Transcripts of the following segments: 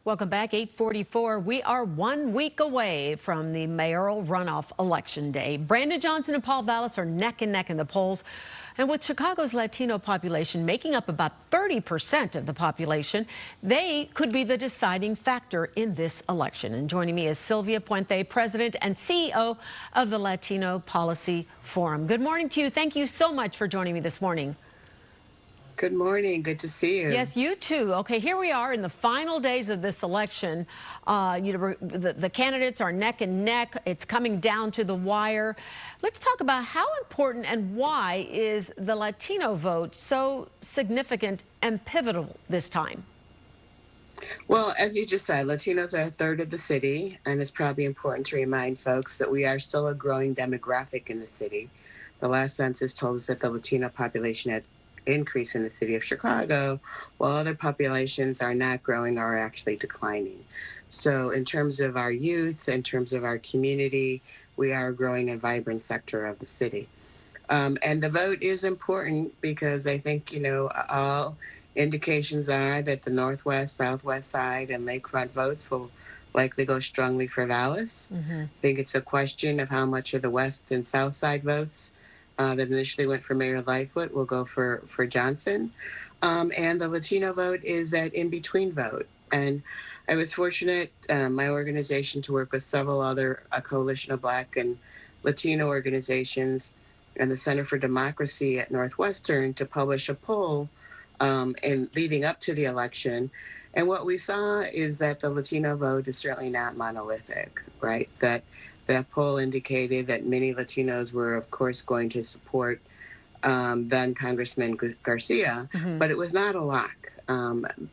Welcome back, 8:44. We are 1 week away from the mayoral runoff election day. Brandon Johnson and Paul Vallas are neck and neck in the polls. And with Chicago's Latino population making up about 30% of the population, they could be the deciding factor in this election. And joining me is Sylvia Puente, President and CEO of the Latino Policy Forum. Good morning to you. Thank you so much for joining me this morning. Good morning. Good to see you. Yes, you too. Okay, here we are in the final days of this election. The candidates are neck and neck. It's coming down to the wire. Let's talk about how important and why is the Latino vote so significant and pivotal this time? Well, as you just said, Latinos are a third of the city, and it's probably important to remind folks that we are still a growing demographic in the city. The last census told us that the Latino population had increase in the city of Chicago, while other populations are not growing or are actually declining. So in terms of our youth, in terms of our community, we are a growing and vibrant sector of the city. And the vote is important because I think, all indications are that the Northwest, Southwest side, and Lakefront votes will likely go strongly for Vallas. I think it's a question of how much of the West and South side votes that initially went for Mayor Lightfoot will go for Johnson. And the Latino vote is that in-between vote. And I was fortunate, my organization, to work with several other, a coalition of Black and Latino organizations and the Center for Democracy at Northwestern to publish a poll in leading up to the election. And what we saw is that the Latino vote is certainly not monolithic, right? That poll indicated that many Latinos were, of course, going to support then Congressman Garcia, but it was not a lock.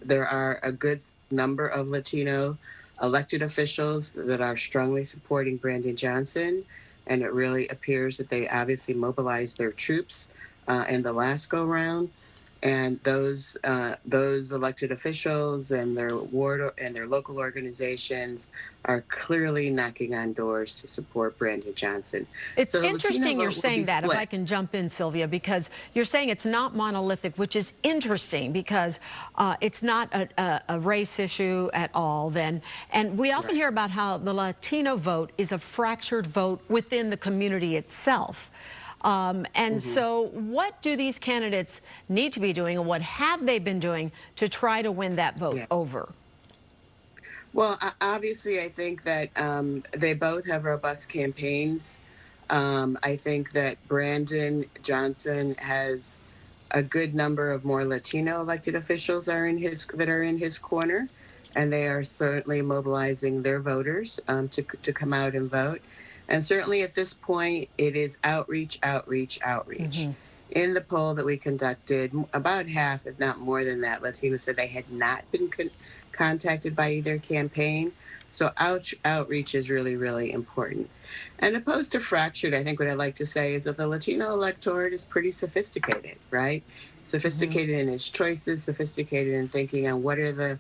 There are a good number of Latino elected officials that are strongly supporting Brandon Johnson, and it really appears that they obviously mobilized their troops in the last go-round. And those elected officials and their ward and their local organizations are clearly knocking on doors to support Brandon Johnson. It's interesting you're saying that, if I can jump in, Sylvia, because you're saying it's not monolithic, which is interesting because it's not a race issue at all then. And we often hear about how the Latino vote is a fractured vote within the community itself. So what do these candidates need to be doing, and what have they been doing to try to win that vote over? Well, obviously, I think that they both have robust campaigns. I think that Brandon Johnson has a good number of more Latino elected officials that are in his corner, and they are certainly mobilizing their voters to come out and vote. And certainly at this point, it is outreach, outreach, outreach. In the poll that we conducted, about half, if not more than that, Latinos said they had not been contacted by either campaign. So outreach is really, really important. And opposed to fractured, I think what I'd like to say is that the Latino electorate is pretty sophisticated, right? Sophisticated in its choices, sophisticated in thinking on what are the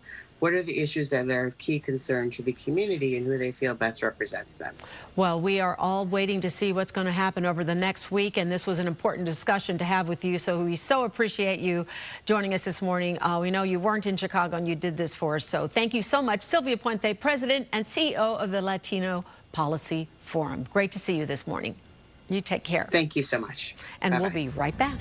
issues that are of key concern to the community and who they feel best represents them. Well, we are all waiting to see what's going to happen over the next week, and this was an important discussion to have with you, so we so appreciate you joining us this morning. We know you weren't in Chicago and you did this for us, so thank you so much. Sylvia Puente, President and CEO of the Latino Policy Forum. Great to see you this morning. You take care. Thank you so much. And we'll be right back.